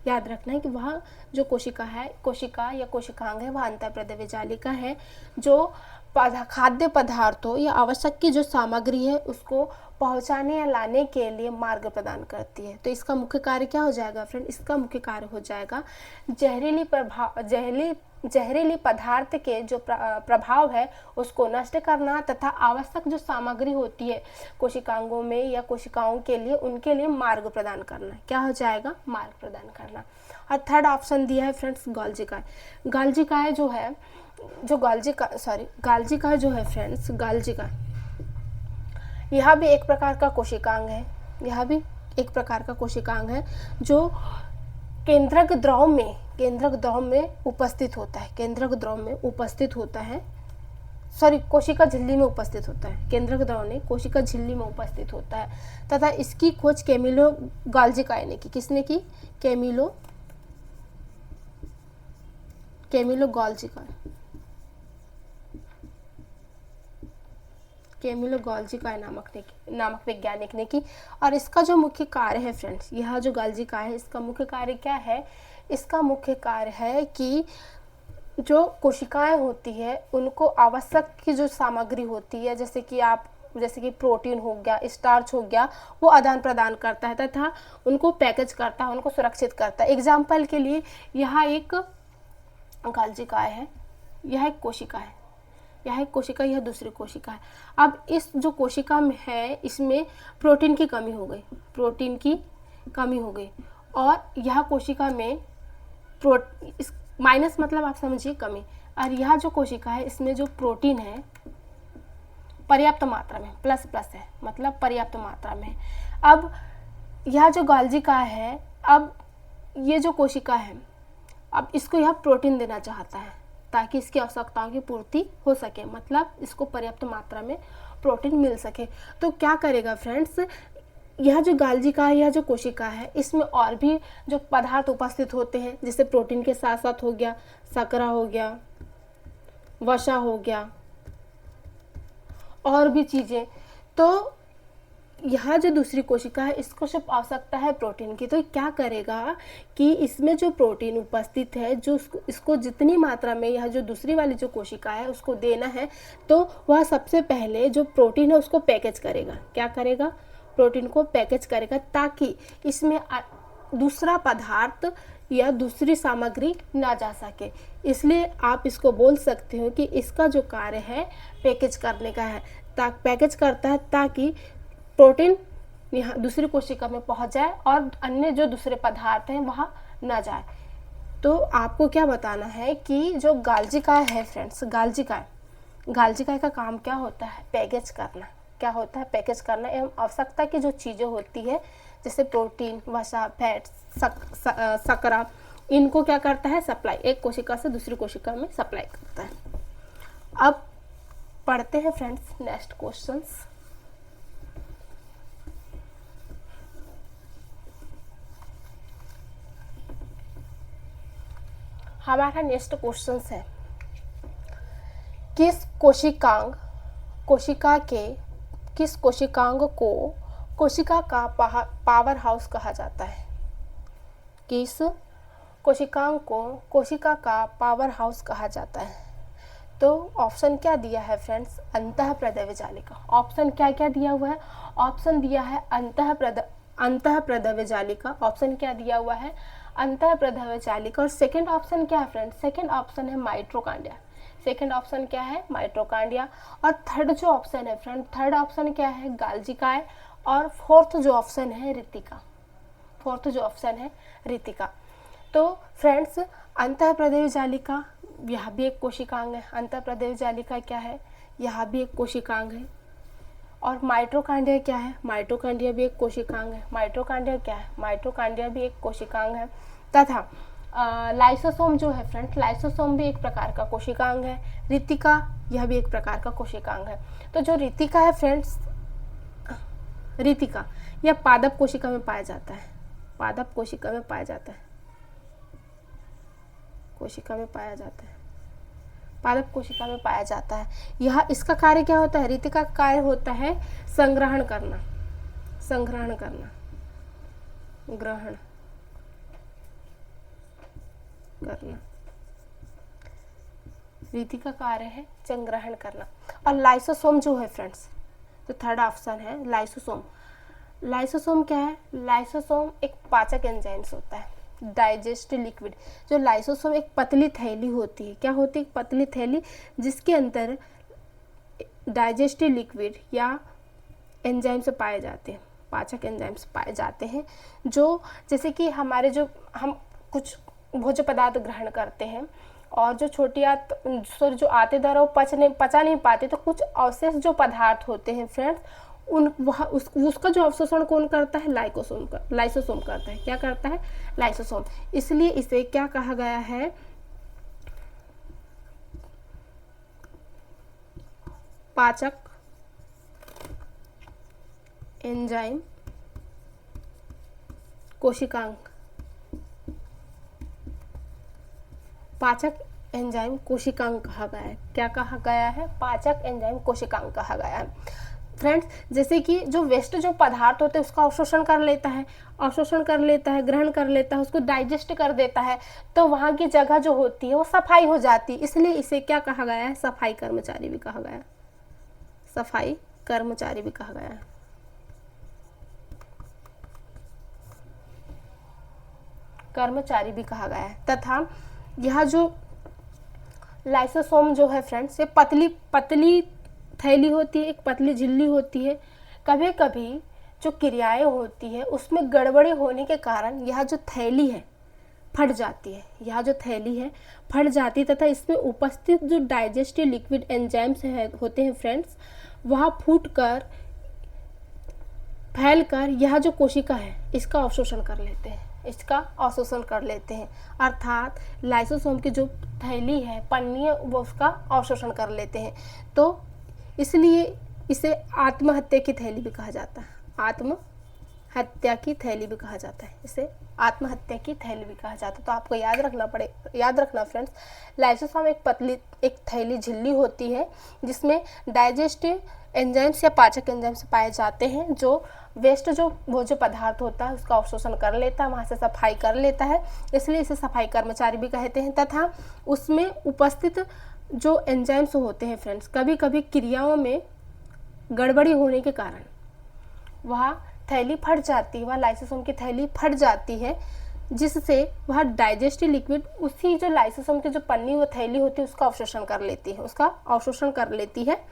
याद रखना है कि वह जो कोशिका है, कोशिका या कोशिकांग है, वह अंतःप्रद्रव्य जालिका है जो खाद्य पदार्थों या आवश्यक की जो सामग्री है उसको पहुंचाने या लाने के लिए मार्ग प्रदान करती है। तो इसका मुख्य कार्य क्या हो जाएगा फ्रेंड, इसका मुख्य कार्य हो जाएगा जहरीली पदार्थ के जो प्रभाव है उसको नष्ट करना तथा आवश्यक जो सामग्री होती है कोशिकांगों में या कोशिकाओं के लिए, उनके लिए मार्ग प्रदान करना। क्या हो जाएगा, मार्ग प्रदान करना। और थर्ड ऑप्शन दिया है फ्रेंड्स गाल्जिकाय। गाल्जिकाय जो है, जो गाल्जिकाय जो है फ्रेंड्स, गाल्जिकाय यह भी एक प्रकार का कोशिकांग है, यह भी एक प्रकार का कोशिकांग है जो केंद्रक द्रव में उपस्थित होता है, केंद्रक द्रव में उपस्थित होता है, कोशिका झिल्ली में उपस्थित होता है। केंद्रक द्रव ने कोशिका झिल्ली में उपस्थित होता है तथा इसकी खोज कैमिलो गाल्जिकाय ने की। किसने की, कैमिलो गाल्जिकाय नामक वैज्ञानिक ने की। और इसका जो मुख्य कार्य है फ्रेंड्स, यह जो गाल्जिकाय है इसका मुख्य कार्य क्या है, इसका मुख्य कार्य है कि जो कोशिकाएं होती है उनको आवश्यक की जो सामग्री होती है, जैसे कि प्रोटीन हो गया, स्टार्च हो गया, वो आदान प्रदान करता है तथा उनको पैकेज करता है, उनको सुरक्षित करता है। एग्जाम्पल के लिए यहाँ एक गाल्जिकाय है, यह एक कोशिका है, यह एक कोशिका, यह दूसरी कोशिका है। अब इस जो कोशिका में है इसमें प्रोटीन की कमी हो गई और यह कोशिका में माइनस मतलब आप समझिए कमी, और यह जो कोशिका है इसमें जो प्रोटीन है पर्याप्त मात्रा में, प्लस है मतलब पर्याप्त मात्रा में। अब यह जो गाल्जिकाय है, अब ये जो कोशिका है, अब इसको यह प्रोटीन देना चाहता है ताकि इसकी आवश्यकताओं की पूर्ति हो सके, मतलब इसको पर्याप्त मात्रा में प्रोटीन मिल सके। तो क्या करेगा फ्रेंड्स, यह जो गाल्जिका है, यह जो कोशिका है, इसमें और भी जो पदार्थ उपस्थित होते हैं, जैसे प्रोटीन के साथ साथ हो गया शकरा हो गया, वसा हो गया और भी चीज़ें। तो यह जो दूसरी कोशिका है इसको सिर्फ आवश्यकता है प्रोटीन की, तो क्या करेगा कि इसमें जो प्रोटीन उपस्थित है, जो इसको जितनी मात्रा में यह जो दूसरी वाली जो कोशिका है उसको देना है, तो वह सबसे पहले जो प्रोटीन है उसको पैकेज करेगा। क्या करेगा, प्रोटीन को पैकेज करेगा ताकि इसमें दूसरा पदार्थ या दूसरी सामग्री ना जा सके। इसलिए आप इसको बोल सकते हो कि इसका जो कार्य है पैकेज करने का है, पैकेज करता है ताकि प्रोटीन यहाँ दूसरी कोशिका में पहुँच जाए और अन्य जो दूसरे पदार्थ हैं वहाँ ना जाए। तो आपको क्या बताना है कि जो गाल्जिकाय है फ्रेंड्स, गाल्जिकाय का काम क्या होता है, पैकेज करना। क्या होता है, पैकेज करना एवं आवश्यकता की जो चीज़ें होती है जैसे प्रोटीन, वसा, फैट, शकरा, इनको क्या करता है, सप्लाई, एक कोशिका से दूसरी कोशिका में सप्लाई करता है। अब पढ़ते हैं फ्रेंड्स नेक्स्ट क्वेश्चंस। हमारा नेक्स्ट क्वेश्चन है, किस कोशिकांग को कोशिका का पावर हाउस कहा जाता है। किस कोशिकांग को कोशिका का पावर हाउस कहा जाता है? तो ऑप्शन क्या दिया है फ्रेंड्स? अंतःप्रदव्य जालिका। ऑप्शन क्या क्या दिया हुआ है? ऑप्शन दिया है अंतःप्रदव्य जालिका। ऑप्शन क्या दिया हुआ है? अंतःप्रदव्य जालिका। और सेकंड ऑप्शन क्या है फ्रेंड्स? सेकंड ऑप्शन है माइटोकॉन्ड्रिया। सेकंड ऑप्शन क्या है? माइटोकॉन्ड्रिया। और थर्ड जो ऑप्शन है फ्रेंड, थर्ड ऑप्शन क्या है? गाल्जिकाय। और फोर्थ जो ऑप्शन है रितिका। फोर्थ जो ऑप्शन है रितिका। तो फ्रेंड्स अंतःप्रदव्य जालिका यह भी एक कोशिकांग है। अंतःप्रदव्य जालिका क्या है? यह भी एक कोशिकांग है। और माइटोकॉन्ड्रिया क्या है? माइटोकॉन्ड्रिया भी एक कोशिकांग है। माइटोकॉन्ड्रिया क्या है? माइटोकॉन्ड्रिया भी एक कोशिकांग है। तथा लाइसोसोम जो है फ्रेंड्स, लाइसोसोम भी एक प्रकार का कोशिकांग है। रितिका यह भी एक प्रकार का कोशिकांग है। तो जो रितिका है फ्रेंड्स, रितिका यह पादप कोशिका में पाया जाता है। पादप कोशिका में पाया जाता है। कोशिका में पाया जाता है। पादप कोशिका में पाया जाता है। यह इसका कार्य क्या होता है? रितिका का कार्य होता है संग्रहण करना। संग्रहण करना, ग्रहण करना। रितिका का कार्य है संग्रहण करना। और लाइसोसोम जो है फ्रेंड्स, तो थर्ड ऑप्शन है लाइसोसोम। लाइसोसोम क्या है? लाइसोसोम एक पाचक एंजाइम्स होता है, डाइजेस्टिव लिक्विड। जो लाइसोसोम एक पतली थैली होती है। क्या होती है? एक पतली थैली जिसके अंदर डाइजेस्टिव लिक्विड या एंजाइम्स पाए जाते हैं, पाचक एंजाइम्स पाए जाते हैं। जो जैसे कि हमारे जो हम कुछ भोज्य पदार्थ ग्रहण करते हैं और जो छोटी जो आते द्वारा वो पचा नहीं पाते, तो कुछ अवशेष जो पदार्थ होते हैं फ्रेंड्स, उसका जो अवशोषण कौन करता है? लाइसोसोम करता है। क्या करता है? लाइसोसोम। इसलिए इसे क्या कहा गया है? पाचक एंजाइम कोशिकांग। पाचक एंजाइम कोशिकांग कहा गया है। क्या कहा गया है? पाचक एंजाइम कोशिकांग कहा गया है। फ्रेंड्स जैसे कि जो वेस्ट जो पदार्थ होते हैं उसका अवशोषण कर लेता है, ग्रहण कर लेता है, उसको डाइजेस्ट कर देता है, तो वहाँ की जगह जो होती है वो सफाई हो जाती है। इसलिए इसे क्या कहा गया है? सफाई कर्मचारी भी कहा गया है। सफाई कर्मचारी भी कहा गया है। कर्मचारी भी कहा गया है। तथा यह जो लाइसोसोम जो है फ्रेंड्स, ये पतली थैली होती है, एक पतली झिल्ली होती है। कभी कभी जो क्रियाएं होती है उसमें गड़बड़ी होने के कारण यह जो थैली है फट जाती है। यह जो थैली है फट जाती है तथा इसमें उपस्थित जो डाइजेस्टिव लिक्विड एंजाइम्स होते हैं फ्रेंड्स, वह फूट कर फैल कर यह जो कोशिका है इसका अवशोषण कर लेते हैं। इसका अवशोषण कर लेते हैं, अर्थात लाइसोसोम की जो थैली है, पन्नी है, वो उसका अवशोषण कर लेते हैं। तो इसलिए इसे आत्महत्या की थैली भी कहा जाता है। आत्महत्या की थैली भी कहा जाता है। इसे आत्महत्या की थैली भी कहा जाता है। तो आपको याद रखना फ्रेंड्स, लाइसोसोम एक थैली झिल्ली होती है जिसमें डाइजेस्टिव एंजाइम्स या पाचक एंजाइम्स पाए जाते हैं, जो वेस्ट जो भोज्य पदार्थ होता है उसका अवशोषण कर लेता है, वहाँ से सफाई कर लेता है, इसलिए इसे सफाई कर्मचारी भी कहते हैं। तथा उसमें उपस्थित जो एंजाइम्स होते हैं फ्रेंड्स, कभी कभी क्रियाओं में गड़बड़ी होने के कारण वह थैली फट जाती है, वह लाइसोसोम की थैली फट जाती है, जिससे वह डाइजेस्टिव लिक्विड उसी जो लाइसोसोम की जो पन्नी वो थैली होती है उसका अवशोषण कर लेती है,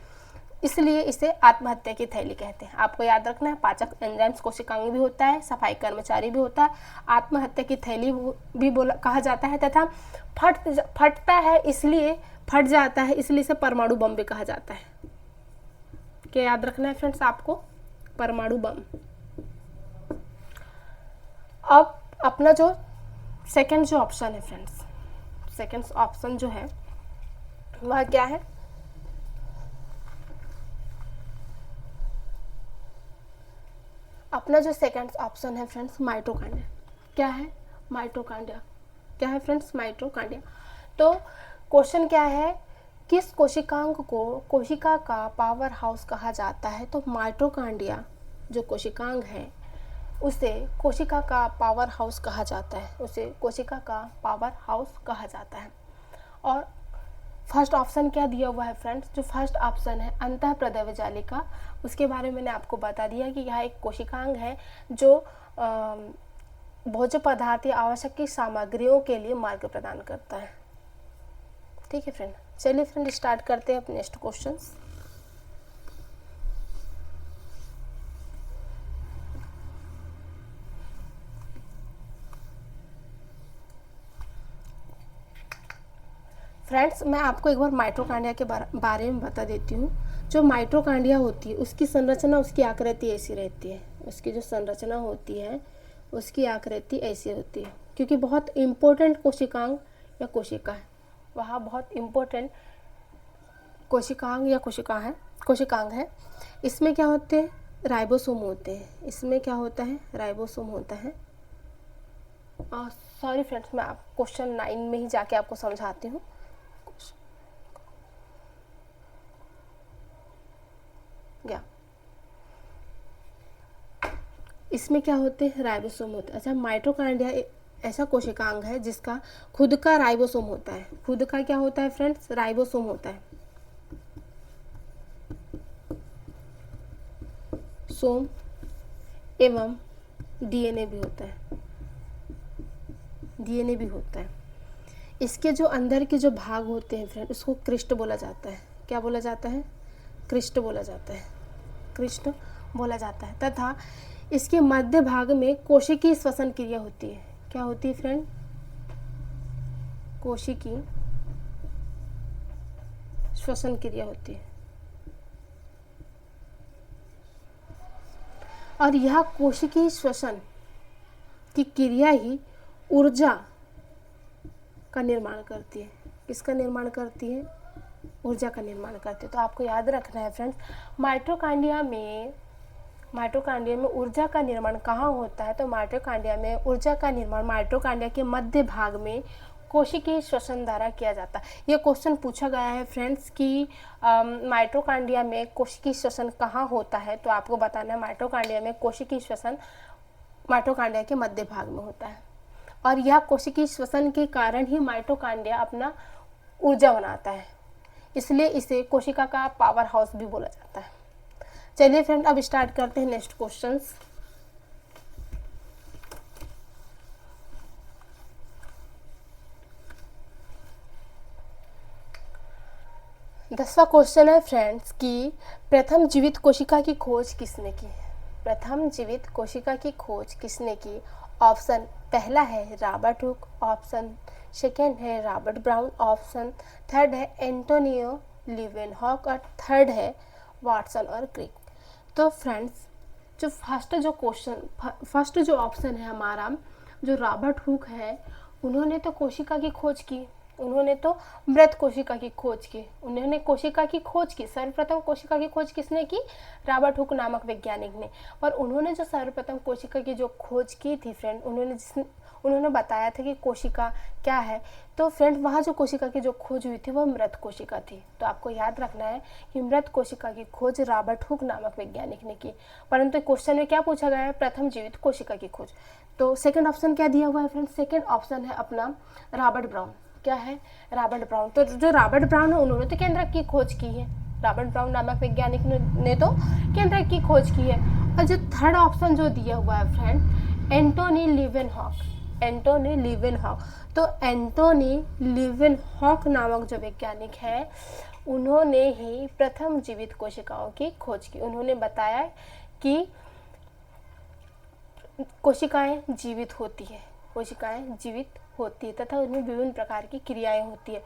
इसलिए इसे आत्महत्या की थैली कहते हैं। आपको याद रखना है, पाचक एंजाइम्स कोशिकांग भी होता है, सफाई कर्मचारी भी होता है, आत्महत्या की थैली भी कहा जाता है। तथा फट जाता है इसलिए इसे परमाणु बम भी कहा जाता है। क्या याद रखना है फ्रेंड्स आपको? परमाणु बम। अब अपना जो सेकंड जो ऑप्शन है फ्रेंड्स, सेकंड ऑप्शन जो है वह क्या है? अपना जो सेकंड ऑप्शन है फ्रेंड्स माइटोकॉन्ड्रिया। क्या है? माइटोकॉन्ड्रिया। क्या है फ्रेंड्स? माइटोकॉन्ड्रिया। तो क्वेश्चन क्या है? किस कोशिकांग को कोशिका का पावर हाउस कहा जाता है? तो माइटोकॉन्ड्रिया जो कोशिकांग है उसे कोशिका का पावर हाउस कहा जाता है, उसे कोशिका का पावर हाउस कहा जाता है। और फर्स्ट ऑप्शन क्या दिया हुआ है फ्रेंड्स, जो फर्स्ट ऑप्शन है अंतःप्रद्रव्य जालिका, उसके बारे में मैंने आपको बता दिया कि यह एक कोशिकांग है जो भोज्य पदार्थ या आवश्यक की सामग्रियों के लिए मार्ग प्रदान करता है। ठीक है फ्रेंड, चलिए फ्रेंड स्टार्ट करते हैं अपने नेक्स्ट क्वेश्चन। फ्रेंड्स, मैं आपको एक बार माइटोकॉन्ड्रिया के बारे में बता देती हूँ। जो माइटोकॉन्ड्रिया होती है उसकी संरचना, उसकी आकृति ऐसी रहती है। उसकी जो संरचना होती है उसकी आकृति ऐसी होती है, क्योंकि बहुत इम्पोर्टेंट कोशिकांग या कोशिका है, वह बहुत इम्पोर्टेंट कोशिकांग या कोशिकांग है। इसमें क्या होते हैं, राइबोसोम होते हैं। इसमें क्या होता है, राइबोसोम होता है। सॉरी फ्रेंड्स, मैं आप क्वेश्चन 9 में ही जाके आपको समझाती हूँ। इसमें क्या होते हैं, राइबोसोम होते हैं। अच्छा, माइटोकॉन्ड्रिया ऐसा कोशिकांग है जिसका खुद का राइबोसोम होता है। खुद का क्या होता है फ्रेंड्स, राइबोसोम होता है। सोम एवं डीएनए भी होता है, डीएनए भी होता है। इसके जो अंदर के जो भाग होते हैं फ्रेंड, उसको क्रिस्ट बोला जाता है। क्या बोला जाता है, क्रिस्ट बोला जाता है, क्रिस्ट बोला जाता है। तथा इसके मध्य भाग में कोशिकीय श्वसन क्रिया होती है। क्या होती है फ्रेंड, कोशिकीय श्वसन क्रिया होती है। और यह कोशिकीय श्वसन की क्रिया ही ऊर्जा का निर्माण करती है। किसका निर्माण करती है, ऊर्जा का निर्माण करती है। तो आपको याद रखना है फ्रेंड्स, माइटोकॉन्ड्रिया में ऊर्जा का निर्माण कहाँ होता है, तो माइटोकॉन्ड्रिया में ऊर्जा का निर्माण माइटोकॉन्ड्रिया के मध्य भाग में कोशिकीय श्वसन द्वारा किया जाता है। यह क्वेश्चन पूछा गया है फ्रेंड्स कि माइटोकॉन्ड्रिया में कोशिकीय श्वसन कहाँ होता है, तो आपको बताना है माइटोकॉन्ड्रिया में कोशिकीय श्वसन माइटोकॉन्ड्रिया के मध्य भाग में होता है। और यह कोशिकीय श्वसन के कारण ही माइटोकॉन्ड्रिया अपना ऊर्जा बनाता है, इसलिए इसे कोशिका का पावर हाउस भी बोला जाता है। चलिए फ्रेंड, अब स्टार्ट करते हैं नेक्स्ट क्वेश्चंस। दसवां क्वेश्चन है फ्रेंड्स कि प्रथम जीवित कोशिका की खोज किसने की। प्रथम जीवित कोशिका की खोज किसने की। ऑप्शन पहला है रॉबर्ट हुक, ऑप्शन सेकेंड है रॉबर्ट ब्राउन, ऑप्शन थर्ड है एंटोनियो लीवेनहॉक और थर्ड है वाटसन और क्रिक। तो फ्रेंड्स, जो फर्स्ट जो ऑप्शन है हमारा, जो रॉबर्ट हुक है, उन्होंने तो कोशिका की खोज की, उन्होंने तो मृत कोशिका की खोज की, उन्होंने कोशिका की खोज की। सर्वप्रथम कोशिका की खोज किसने की, रॉबर्ट हुक नामक वैज्ञानिक ने। और उन्होंने जो सर्वप्रथम कोशिका की जो खोज की थी फ्रेंड, उन्होंने बताया था कि कोशिका क्या है। तो फ्रेंड, वहाँ जो कोशिका की जो खोज हुई थी वह मृत कोशिका थी। तो आपको याद रखना है कि मृत कोशिका की खोज रॉबर्ट हुक नामक वैज्ञानिक ने की। परंतु क्वेश्चन में क्या पूछा गया है, प्रथम जीवित कोशिका की खोज। तो सेकंड ऑप्शन क्या दिया हुआ है फ्रेंड, सेकंड ऑप्शन है अपना रॉबर्ट ब्राउन। क्या है, रॉबर्ट ब्राउन। तो जो रॉबर्ट ब्राउन है उन्होंने तो केंद्रक की खोज की है, रॉबर्ट ब्राउन नामक वैज्ञानिक ने तो केंद्रक की खोज की है। और जो थर्ड ऑप्शन जो दिया हुआ है friend, Antonie Leeuwenhoek, Antonie Leeuwenhoek. तो एंटोनी लीवेनहॉक नामक जो वैज्ञानिक है, उन्होंने ही प्रथम जीवित कोशिकाओं की खोज की। उन्होंने बताया कि कोशिकाएं जीवित होती है, कोशिकाएं जीवित होती है तथा उनमें विभिन्न प्रकार की क्रियाएं होती है।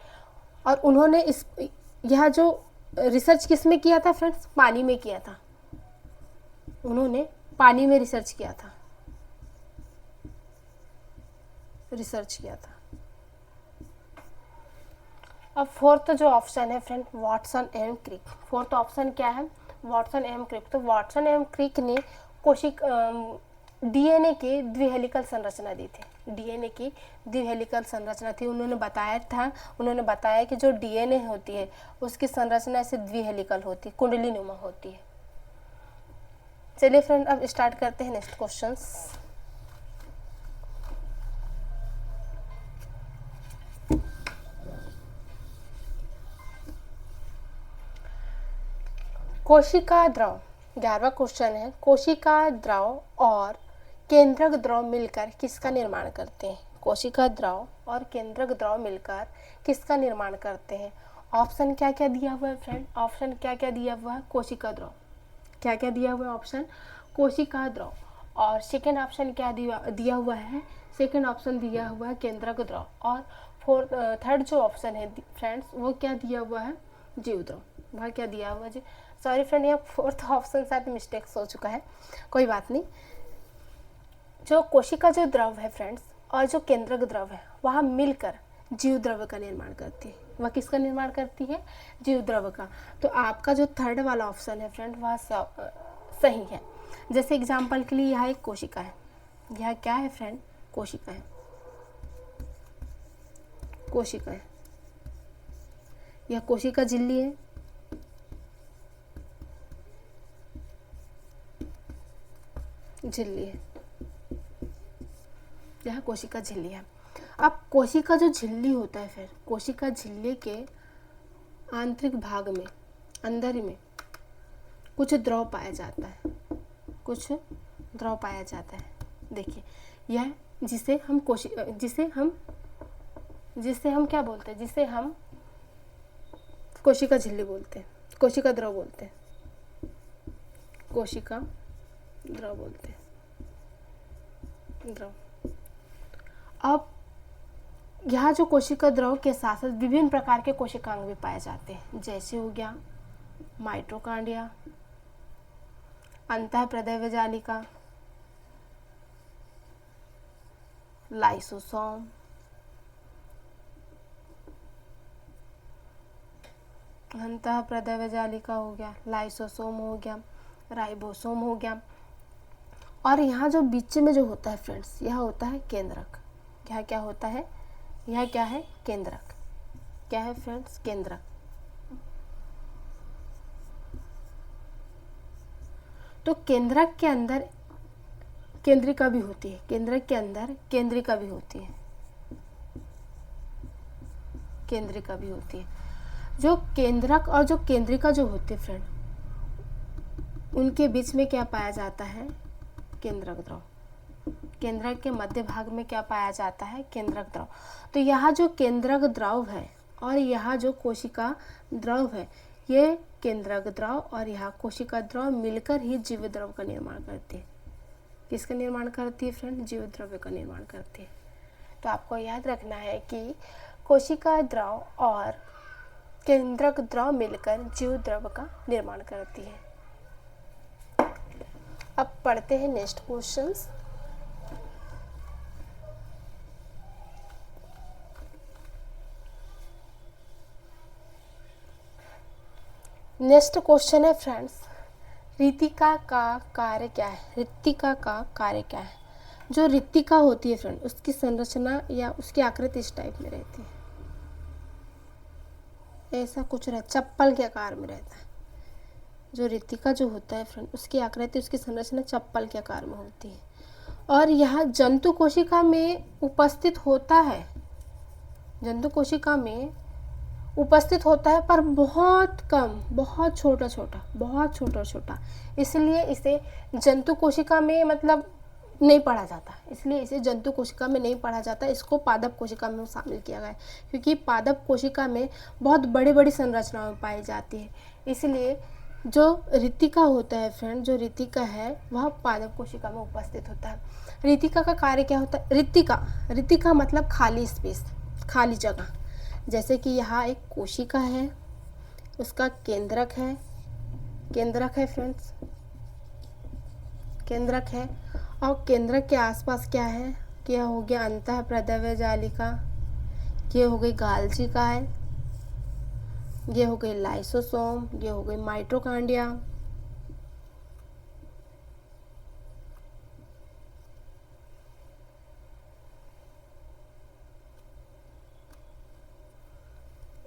और उन्होंने यह जो रिसर्च किस में किया था फ्रेंड्स, पानी में किया था। उन्होंने पानी में रिसर्च किया था, अब फोर्थ जो ऑप्शन है फ्रेंड, वाटसन एवं क्रिक। फोर्थ ऑप्शन क्या है, वाटसन एवं क्रिक। तो वाटसन एवं क्रिक ने डीएनए की द्विहेलिकल संरचना दी थी, डीएनए की द्विहेलिकल संरचना थी। उन्होंने बताया कि जो डीएनए होती है उसकी संरचना से द्विहेलिकल होती है, कुंडलीनुमा होती है। चलिए फ्रेंड अब स्टार्ट करते हैं नेक्स्ट क्वेश्चंस। कोशिका द्रव, 11वां क्वेश्चन है, कोशिका द्रव और केंद्रक द्रव मिलकर किसका निर्माण करते हैं? कोशिका द्रव और केंद्रक द्रव मिलकर किसका निर्माण करते हैं? ऑप्शन क्या क्या दिया हुआ है फ्रेंड? ऑप्शन क्या क्या दिया हुआ है? कोशिका द्रव, क्या क्या दिया हुआ है ऑप्शन? कोशिका द्रव। और सेकेंड ऑप्शन क्या दिया हुआ है? सेकेंड ऑप्शन दिया हुआ है केंद्रक द्रव। और थर्ड जो ऑप्शन है फ्रेंड्स वो क्या दिया हुआ है? जीव द्रव। वह क्या दिया हुआ जी? सॉरी फ्रेंड, यहाँ फोर्थ ऑप्शन शायद मिस्टेक्स हो चुका है, कोई बात नहीं। जो कोशिका जो द्रव है फ्रेंड्स और जो केंद्रक द्रव है वह मिलकर जीव द्रव का निर्माण करती है। वह किसका निर्माण करती है? जीव द्रव का। तो आपका जो थर्ड वाला ऑप्शन है फ्रेंड वह सही है। जैसे एग्जाम्पल के लिए यह एक कोशिका है, यह क्या है फ्रेंड? कोशिका है, कोशिका है, यह कोशिका झिल्ली है, झिल्ली है, यह कोशिका झिल्ली है। अब कोशिका जो झिल्ली होता है फिर कोशिका झिल्ली के आंतरिक भाग में, अंदर ही में कुछ द्रव पाया जाता है, कुछ द्रव पाया जाता है। देखिए यह जिसे हम क्या बोलते हैं? जिसे हम कोशिका झिल्ली बोलते हैं, कोशिका द्रव बोलते हैं, कोशिका द्रव बोलते हैं, द्रव। अब यहाँ जो कोशिका द्रव के साथ साथ विभिन्न प्रकार के कोशिकांग भी पाए जाते हैं, जैसे हो गया माइटोकॉन्ड्रिया, अंतःप्रदैव जालिका, लाइसोसोम, अंतःप्रदैव जालिका हो गया, लाइसोसोम हो गया, राइबोसोम हो गया। और यहाँ जो बीच में जो होता है फ्रेंड्स यह होता है केंद्रक। यह क्या होता है? यह क्या है? केंद्रक। क्या है फ्रेंड्स? केंद्रक। तो केंद्रक के अंदर केंद्रिका भी होती है, केंद्रक के अंदर केंद्रिका भी होती है, केंद्रिका भी होती है। जो केंद्रक और जो केंद्रिका जो होती है फ्रेंड उनके बीच में क्या पाया जाता है? केंद्रक द्रव। केंद्रक के मध्य भाग में क्या पाया जाता है? केंद्रक द्रव। तो यहाँ जो केंद्रक द्रव है और यहाँ जो कोशिका द्रव है, ये केंद्रक द्रव और यहाँ कोशिका द्रव मिलकर ही जीव द्रव का निर्माण करती है। किसका निर्माण करती है फ्रेंड? जीव द्रव का निर्माण करती है। तो आपको याद रखना है कि कोशिका द्रव और केंद्रक द्रव मिलकर जीव द्रव का निर्माण करती है। अब पढ़ते हैं नेक्स्ट क्वेश्चंस। नेक्स्ट क्वेश्चन है फ्रेंड्स, रितिका का कार्य क्या है? रितिका का कार्य क्या है? जो रितिका होती है फ्रेंड उसकी संरचना या उसकी आकृति इस टाइप में रहती है, ऐसा कुछ रहता, चप्पल के आकार में रहता है। जो रितिका जो होता है फ्रेंड उसकी आकृति, उसकी संरचना चप्पल के आकार में होती है। और यह जंतु कोशिका में उपस्थित होता है, जंतु कोशिका में उपस्थित होता है पर बहुत कम, बहुत छोटा छोटा, बहुत छोटा छोटा, इसलिए इसे जंतु कोशिका में मतलब नहीं पढ़ा जाता, इसलिए इसे जंतु कोशिका में नहीं पढ़ा जाता, इसको पादप कोशिका में शामिल किया गया है। क्योंकि पादप कोशिका में बहुत बड़ी बड़ी संरचनाएं पाई जाती है, इसलिए जो रितिका होता है फ्रेंड, जो रितिका है वह पादप कोशिका में उपस्थित होता है। रितिका का कार्य क्या होता है? रितिका मतलब खाली स्पेस, खाली जगह। जैसे कि यहाँ एक कोशिका है, उसका केंद्रक है, केंद्रक है फ्रेंड्स, केंद्रक है। और केंद्रक के आसपास क्या है? क्या हो गया? अंतःप्रदैव जालिका, ये हो गई गाल्जिका है, ये हो गई लाइसोसोम, ये हो गई माइटोकॉन्ड्रिया।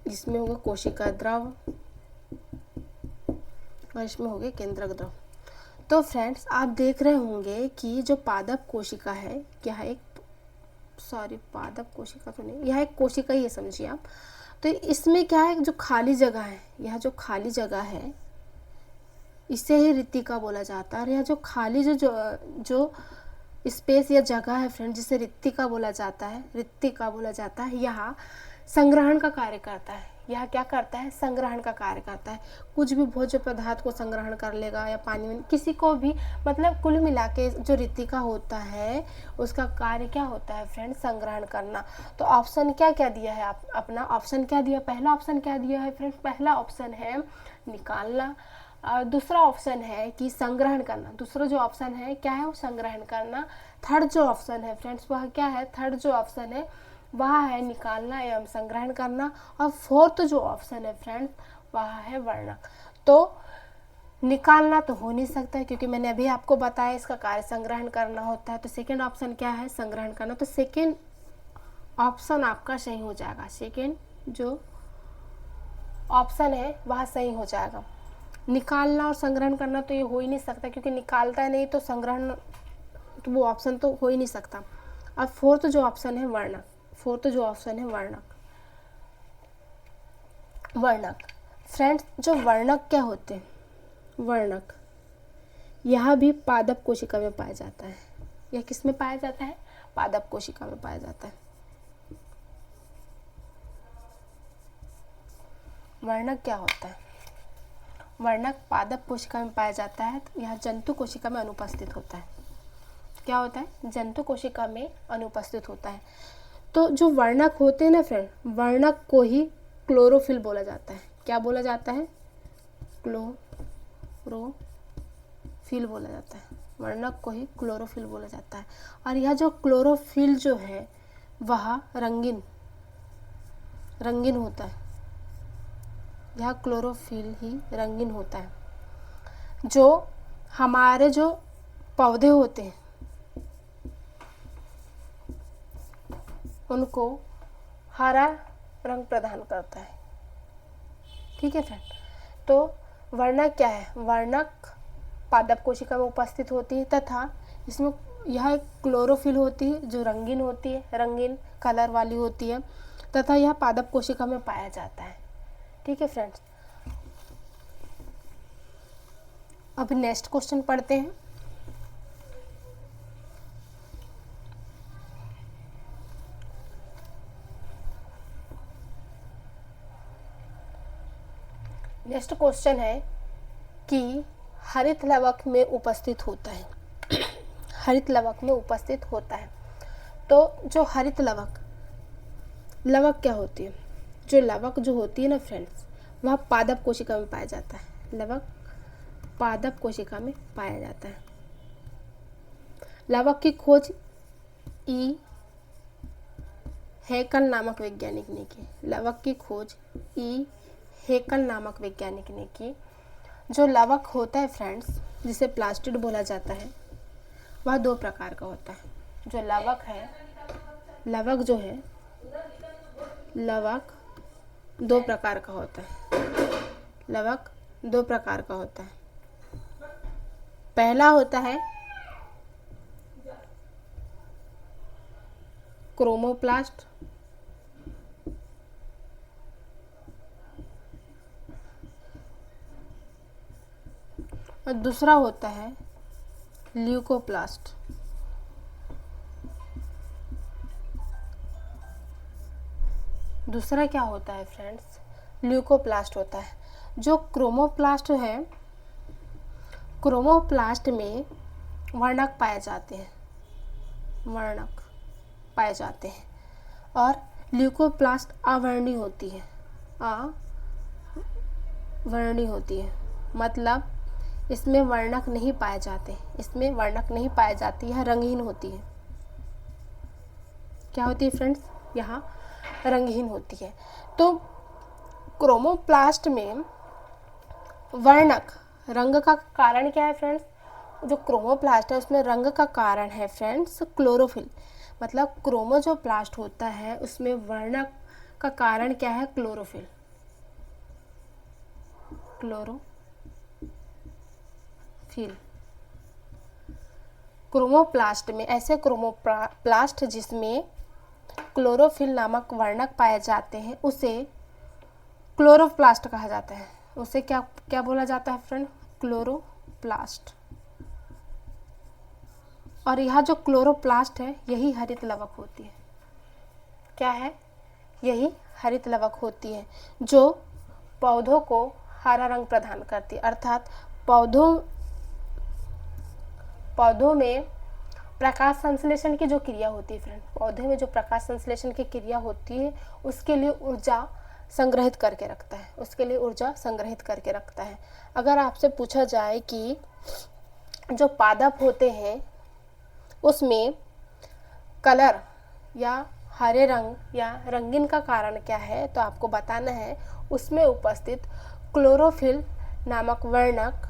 इसमें होगा कोशिका द्रव और इसमें हो गया केंद्रक द्रव। तो फ्रेंड्स आप देख रहे होंगे कि जो पादप कोशिका है, यह एक पादप कोशिका तो नहीं, यह एक कोशिका ही है समझिए आप। तो इसमें क्या है, जो खाली जगह है, यह जो खाली जगह है इसे ही रिक्तिका बोला जाता है। और यह जो खाली जो स्पेस या जगह है फ्रेंड, जिसे रिक्तिका बोला जाता है, यह संग्रहण का कार्य करता है। यह क्या करता है, संग्रहण का कार्य करता है। कुछ भी भोज्य पदार्थ को संग्रहण कर लेगा, या पानी में किसी को भी, मतलब कुल मिला के जो रिक्तिका होता है उसका कार्य क्या होता है फ्रेंड, संग्रहण करना। तो ऑप्शन क्या क्या दिया है आप अपना ऑप्शन क्या दिया, पहला ऑप्शन क्या दिया है फ्रेंड, पहला ऑप्शन है निकालना, और दूसरा ऑप्शन है कि संग्रहण करना। दूसरा जो ऑप्शन है क्या है, वो संग्रहण करना। थर्ड जो ऑप्शन है फ्रेंड्स वह क्या है, थर्ड जो ऑप्शन है वह है निकालना एवं संग्रहण करना। और फोर्थ जो ऑप्शन है फ्रेंड्स वह है वर्णक। तो निकालना तो हो नहीं सकता है, क्योंकि मैंने अभी आपको बताया इसका कार्य संग्रहण करना होता है। तो सेकेंड ऑप्शन क्या है, संग्रहण करना। तो सेकेंड ऑप्शन आपका सही हो जाएगा। सेकेंड जो ऑप्शन है वह सही हो जाएगा। निकालना और संग्रहण करना तो ये हो ही नहीं सकता, क्योंकि निकालता है नहीं तो संग्रहण, तो वो ऑप्शन तो हो ही नहीं सकता। अब फोर्थ जो ऑप्शन है वर्णक, वर्णक फ्रेंड्स, जो वर्णक क्या होते हैं, वर्णक यह भी पादप कोशिका में पाया जाता है। यह किस में पाया जाता है, पादप कोशिका में पाया जाता है। वर्णक क्या होता है, वर्णक पादप कोशिका में पाया जाता है। तो यह जंतु कोशिका में अनुपस्थित होता है। क्या होता है, जंतु कोशिका में अनुपस्थित होता है। तो जो वर्णक होते हैं ना फ्रेंड, वर्णक को ही क्लोरोफिल बोला जाता है। क्या बोला जाता है, क्लोरोफिल बोला जाता है। वर्णक को ही क्लोरोफिल बोला जाता है। और यह जो क्लोरोफिल जो है वह रंगीन होता है। यह क्लोरोफिल ही रंगीन होता है। जो हमारे जो पौधे होते हैं उनको हरा रंग प्रदान करता है। ठीक है फ्रेंड। तो वर्णक क्या है, वर्णक पादप कोशिका में उपस्थित होती है, तथा इसमें यह क्लोरोफिल होती है जो रंगीन होती है, रंगीन कलर वाली होती है, तथा यह पादप कोशिका में पाया जाता है। ठीक है फ्रेंड्स। अब नेक्स्ट क्वेश्चन पढ़ते हैं। नेक्स्ट क्वेश्चन है कि हरित लवक में उपस्थित होता है। हरित लवक में उपस्थित होता है। तो जो हरित लवक क्या होती है, जो लवक जो होती है ना फ्रेंड्स, वह पादप कोशिका में पाया जाता है। लवक पादप कोशिका में पाया जाता है। लवक की खोज ई हेकल नामक वैज्ञानिक ने की। लवक की खोज ई हेकल नामक वैज्ञानिक ने की। जो लवक होता है फ्रेंड्स, जिसे प्लास्टिड बोला जाता है, वह दो प्रकार का होता है। जो लवक है, लवक जो है, लवक दो प्रकार का होता है। लवक दो प्रकार का होता है। पहला होता है क्रोमोप्लास्ट, और दूसरा होता है ल्यूकोप्लास्ट। दूसरा क्या होता है फ्रेंड्स, ल्यूकोप्लास्ट होता है। जो क्रोमोप्लास्ट है, क्रोमोप्लास्ट में वर्णक पाए जाते हैं, वर्णक पाए जाते हैं। और ल्यूकोप्लास्ट अवर्णी होती है, अवर्णी होती है, मतलब इसमें वर्णक नहीं पाए जाते, इसमें वर्णक नहीं पाए जाती, यह रंगहीन होती है। क्या होती है फ्रेंड्स, यहाँ रंगहीन होती है। तो क्रोमोप्लास्ट में वर्णक, रंग का कारण क्या है फ्रेंड्स, जो क्रोमोप्लास्ट है उसमें रंग का कारण है फ्रेंड्स क्लोरोफिल। मतलब क्रोमो जो प्लास्ट होता है उसमें वर्णक का कारण क्या है, क्लोरोफिल। क्लोरोफिल क्रोमोप्लास्ट में, ऐसे क्रोमोप्लास्ट जिसमें क्लोरोफिल नामक वर्णक पाए जाते हैं उसे क्लोरोप्लास्ट कहा जाता है। उसे क्या क्या बोला जाता है फ्रेंड? क्लोरोप्लास्ट। और यह जो क्लोरोप्लास्ट है यही हरित लवक होती है। क्या है? यही हरित लवक होती है जो पौधों को हरा रंग प्रदान करती है। अर्थात पौधों में प्रकाश संश्लेषण की जो क्रिया होती है फ्रेंड, पौधे में जो प्रकाश संश्लेषण की क्रिया होती है उसके लिए ऊर्जा संग्रहित करके रखता है, उसके लिए ऊर्जा संग्रहित करके रखता है। अगर आपसे पूछा जाए कि जो पादप होते हैं उसमें कलर या हरे रंग या रंगीन का कारण क्या है, तो आपको बताना है उसमें उपस्थित क्लोरोफिल नामक वर्णक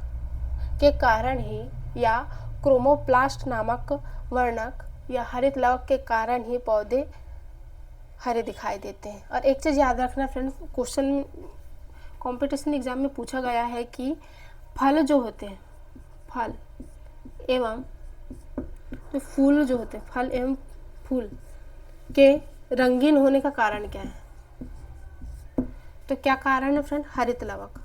के कारण ही या क्रोमोप्लास्ट नामक वर्णक या हरित लवक के कारण ही पौधे हरे दिखाई देते हैं। और एक चीज़ याद रखना फ्रेंड्स, क्वेश्चन कंपटीशन एग्जाम में पूछा गया है कि फल जो होते हैं, फल एवं जो फूल जो होते हैं, फल एवं फूल के रंगीन होने का कारण क्या है? तो क्या कारण है फ्रेंड? हरित लवक,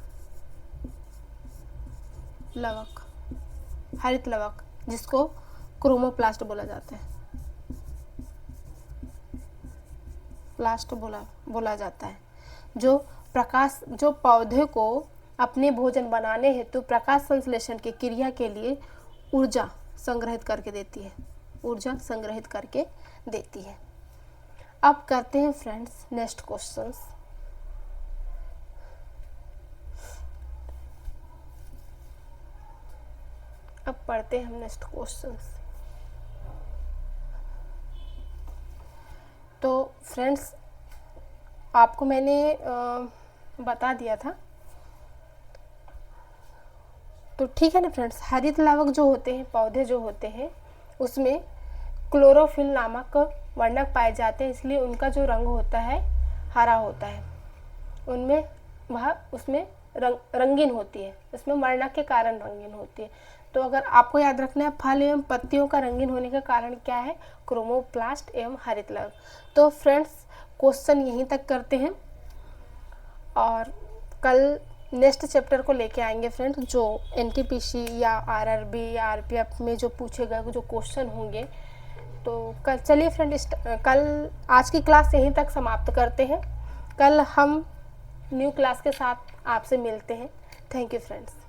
हरित लवक, जिसको क्रोमोप्लास्ट बोला जाता है, प्लास्ट बोला जाता है, जो पौधे को अपने भोजन बनाने हेतु प्रकाश संश्लेषण की क्रिया के लिए ऊर्जा संग्रहित करके देती है। अब करते हैं फ्रेंड्स नेक्स्ट क्वेश्चंस। अब पढ़ते हैं हम नेक्स्ट क्वेश्चंस। तो फ्रेंड्स आपको मैंने बता दिया था, तो ठीक है ना फ्रेंड्स। हरित लवक जो होते हैं, पौधे जो होते हैं उसमें क्लोरोफिल नामक वर्णक पाए जाते हैं, इसलिए उनका जो रंग होता है हरा होता है, उसमें रंगीन होती है, उसमें वर्णक के कारण रंगीन होती है। तो अगर आपको याद रखना है फल एवं पत्तियों का रंगीन होने का कारण क्या है? क्रोमोप्लास्ट एवं हरित लवक। तो फ्रेंड्स क्वेश्चन यहीं तक करते हैं और कल नेक्स्ट चैप्टर को लेके आएंगे फ्रेंड्स, जो एनटीपीसी या आरआरबी या आरपीएफ में जो पूछे गए जो क्वेश्चन होंगे। तो कल चलिए फ्रेंड कल आज की क्लास यहीं तक समाप्त करते हैं। कल हम न्यू क्लास के साथ आपसे मिलते हैं। Thank you friends.